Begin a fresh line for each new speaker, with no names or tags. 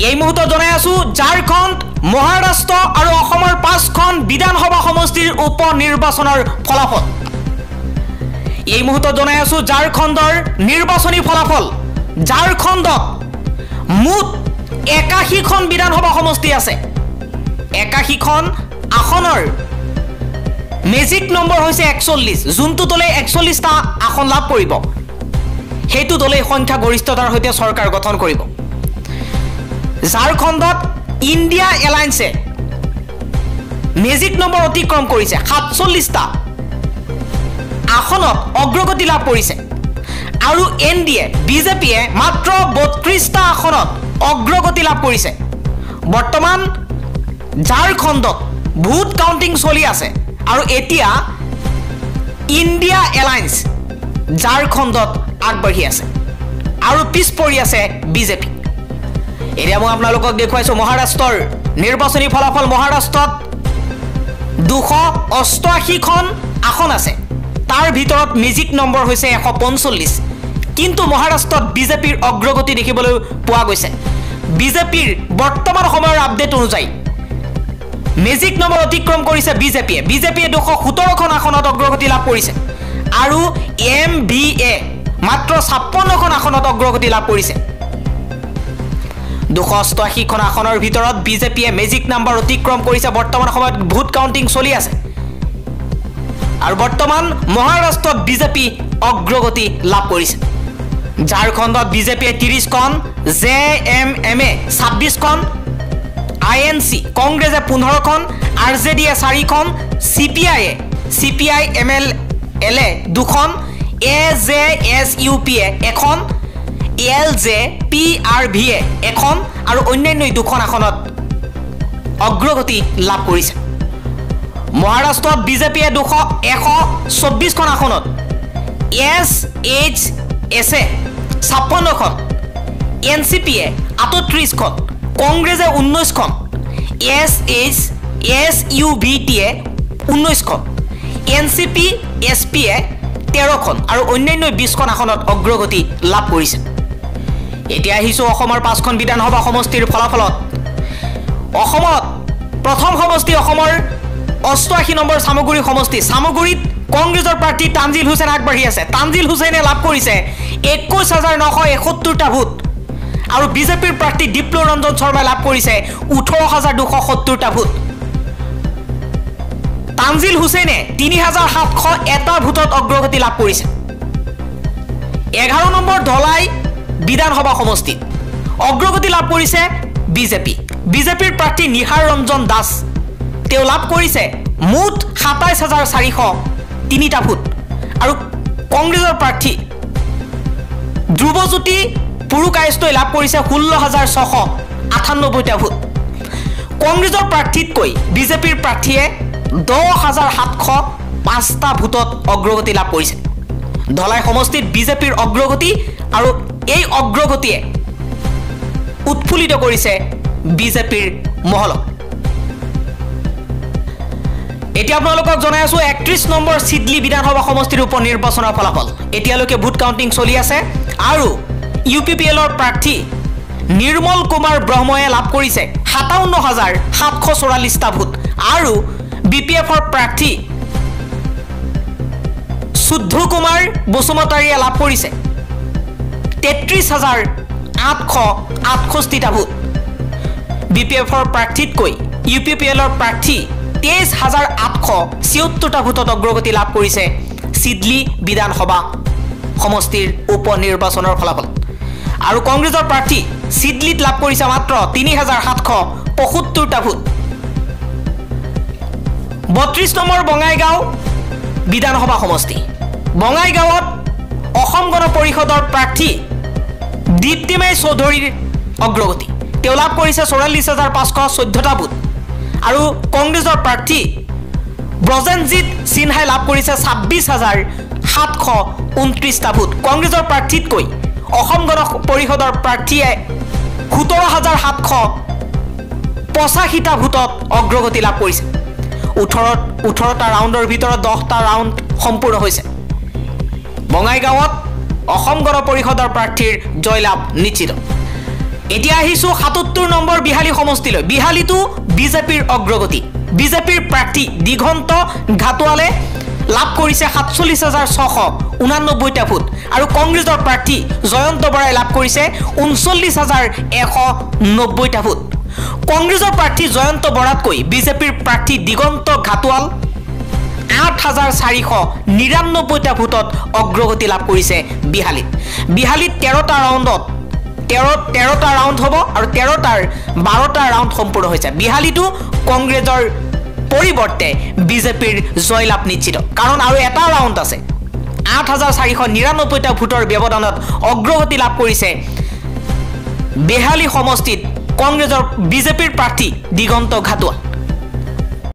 এই মুহূৰ্তত জনাই আছো ঝাৰখণ্ড মহাৰাষ্ট্ৰ আৰু অসমৰ 5খন বিধানসভা সমষ্টিৰ উপ নিৰ্বাচনৰ ফলাফল এই মুহূৰ্তত জনাই আছো ঝাৰখণ্ডৰ নিৰ্বাচনী ফলাফল ঝাৰখণ্ডত মুঠ 81খন বিধানসভা সমষ্টি আছে 81খন আসনৰ মেজিক নম্বৰ হৈছে 41 যোনটো দলে 41টা আসন লাভ কৰিব হেতু দলে সংখ্যা গৰিষ্ঠতাৰ সৈতে চৰকাৰ গঠন কৰিব ঝাৰখণ্ডত ইণ্ডিয়া এলায়েন্সে মেজিক নম্বৰ অতিক্ৰম কৰিছে 47টা আসনত অগ্ৰগতি লাভ কৰিছে আৰু এনডিএ বিজেপিয়ে মাত্ৰ 32টা আসনত অগ্ৰগতি লাভ কৰিছে বৰ্তমান ঝাৰখণ্ডত ভোট কাউন্টিং চলি আছে আৰু এতিয়া ইণ্ডিয়া এলায়েন্স ঝাৰখণ্ডত আগবাঢ়ি আছে আৰু পিছ পৰি আছে বিজেপি এতিয়া মই আপোনালোকক দেখুৱাইছো মহাৰাষ্ট্ৰৰ নিৰ্বাচনী ফলাফল মহাৰাষ্ট্ৰত 288খন আসন আছে তাৰ ভিতৰত মেজিক নম্বৰ হৈছে 145 কিন্তু মহাৰাষ্ট্ৰত বিজেপিৰ অগ্ৰগতি দেখিবলৈ পোৱা গৈছে বিজেপিৰ বৰ্তমান সময়ৰ আপডেট অনুযায়ী মেজিক নম্বৰ অতিক্ৰম কৰিছে বিজেপিয়ে 217খন আসনত অগ্ৰগতি লাভ কৰিছে আৰু এমভিএ মাত্ৰ 56খন আসনত অগ্ৰগতি লাভ কৰিছে 288খন আসনৰ ভিতৰত বিজেপিয়ে মেজিক নম্বৰ অতিক্ৰম কৰিছে বৰ্তমান সময়ত ভোট কাউন্টিং চলি আছে আৰু বৰ্তমান মহাৰাষ্ট্ৰত বিজেপি অগ্ৰগতি লাভ কৰিছে ঝাৰখণ্ডত বিজেপিয়ে 30খন জেএমএমএ 26খন আইএনসি কংগ্ৰেছে 15খন আৰজেডিয়ে 4খন চিপিআইএমএলএ 2খন এজেএছইউপিয়ে 1খন এলজেপিআৰভিয়ে 1খন আৰু অন্যান্য 2খন আসনত অগ্ৰগতি লাভ কৰিছে মহাৰাষ্ট্ৰত বিজেপিয়ে 124খন আসনত এছএইচএছে 56খন এনচিপিয়ে 38খন কংগ্ৰেছে 19খন এছইউভিটিয়ে 19খন এনচিপি এছপিয়ে 13খন আৰু অন্যান্য 20খন আসনত অগ্ৰগতি লাভ কৰিছে এতিয়া আহিছো অসমৰ 5খন বিধানসভা সমষ্টিৰ ফলাফলত অসমত প্ৰথম সমষ্টি অসমৰ 88 নম্বৰ সামগুৰি সমষ্টি সামগুৰিত কংগ্ৰেছৰ প্ৰাৰ্থী তানজিল হুছেইন আগবাঢ়ি আছে তানজিল হুছেইনে লাভ কৰিছে 21971টা ভোট আৰু বিজেপিৰ প্ৰাৰ্থী দীপ্ল ৰঞ্জন শৰ্মাই লাভ কৰিছে 18270টা ভোট তানজিল হুছেইনে 3701টা ভোটত অগ্ৰগতি লাভ কৰিছে 11 নম্বৰ ধলাই বিধানসভা সমষ্টিত অগ্ৰগতি লাভ কৰিছে বিজেপিৰ প্ৰাৰ্থী নিহাৰ ৰঞ্জন দাস তেওঁ লাভ কৰিছে মুঠ 27403টা ভোট আৰু কংগ্ৰেছৰ প্ৰাৰ্থী ধ্ৰুৱজ্যোতি পুৰুকায়স্থই লাভ কৰিছে 16698টা ভোট কংগ্ৰেছৰ প্ৰাৰ্থীতকৈ বিজেপিৰ প্ৰাৰ্থীয়ে 10705টা ভোটত অগ্ৰগতি লাভ কৰিছে ধলাই সমষ্টিত বিজেপিৰ অগ্ৰগতি আৰু এই অগ্ৰগতিয়ে উৎফুল্লিত কৰিছে বিজেপিৰ মহলক এতিয়া আপোনালোকক জনাই আছো 31 নম্বৰ সিডলি বিধানসভা সমষ্টিৰ উপ নিৰ্বাচনৰ ফলাফল এতিয়ালৈকে ভোট কাউন্টিং চলি আছে আৰু ইউপিপিএলৰ প্ৰাৰ্থী নিৰ্মল কুমাৰ ব্ৰহ্ময়ে লাভ কৰিছে 57744টা ভোট আৰু বিপিএফৰ প্ৰাৰ্থী সুদ্ধ কুমাৰ বসুমতাৰীয়ে লাভ কৰিছে 33868টা ভোট বিপিএফৰ প্ৰাৰ্থীতকৈ ইউপিপিএলৰ প্ৰাৰ্থী 23876টা ভোটত অগ্ৰগতি লাভ কৰিছে সিডলি বিধানসভা সমষ্টিৰ উপ নিৰ্বাচনৰ ফলাফল আৰু কংগ্ৰেছৰ প্ৰাৰ্থী সিডলিত লাভ কৰিছে মাত্ৰ 3775টা ভোট 32 নম্বৰ বঙাইগাঁও বিধানসভা সমষ্টি বঙাইগাঁৱত অসম গণ পৰিষদৰ প্ৰাৰ্থী দীপ্তিময় চৌধুৰীৰ অগ্ৰগতি তেওঁ লাভ কৰিছে 44514টা ভোট আৰু কংগ্ৰেছৰ প্ৰাৰ্থী ব্ৰজেনজিৎ সিনহাই লাভ কৰিছে 26729টা ভোট কংগ্ৰেছৰ প্ৰাৰ্থীতকৈ অসম গণ পৰিষদৰ প্ৰাৰ্থীয়ে 17785টা ভোটত অগ্ৰগতি লাভ কৰিছে 18টা ৰাউণ্ডৰ ভিতৰত 10টা ৰাউণ্ড সম্পূৰ্ণ হৈছে বঙাইগাঁৱত অসম গণ পৰিষদৰ প্ৰাৰ্থীৰ জয়লাভ নিশ্চিত এতিয়া আহিছো ৭৭ নম্বৰ বিহালী সমষ্টিলৈ বিহালীটো বিজেপিৰ অগ্ৰগতি বিজেপিৰ প্ৰাৰ্থী দিগন্ত ঘাটোৱালে লাভ কৰিছে ৪৭,৬89টা ভোট আৰু কংগ্ৰেছৰ প্ৰাৰ্থী জয়ন্ত বৰাই লাভ কৰিছে ৩৯,১৯০টা ভোট কংগ্ৰেছৰ প্ৰাৰ্থী জয়ন্ত বৰাতকৈ বিজেপিৰ প্ৰাৰ্থী দিগন্ত ঘাটোৱাল ৮,৪৯৯টা ভোটত অগ্ৰগতি লাভ কৰিছে বিহালীত ১৩টা ৰাউণ্ডত ১৩টা ৰাউণ্ড হ'ব আৰু ১৩টাৰ ১২টা ৰাউণ্ড সম্পূৰ্ণ হৈছে বিহালীটো কংগ্ৰেছৰ পৰিৱৰ্তে বিজেপিৰ জয়লাভ নিশ্চিত কাৰণ আৰু এটা ৰাউণ্ড আছে ৮,৪৯৯টা ভোটৰ ব্যৱধানত অগ্ৰগতি লাভ কৰিছে বিহালী সমষ্টিত কংগ্ৰেছৰ বিজেপিৰ প্ৰাৰ্থী দিগন্ত ঘাটোৱাল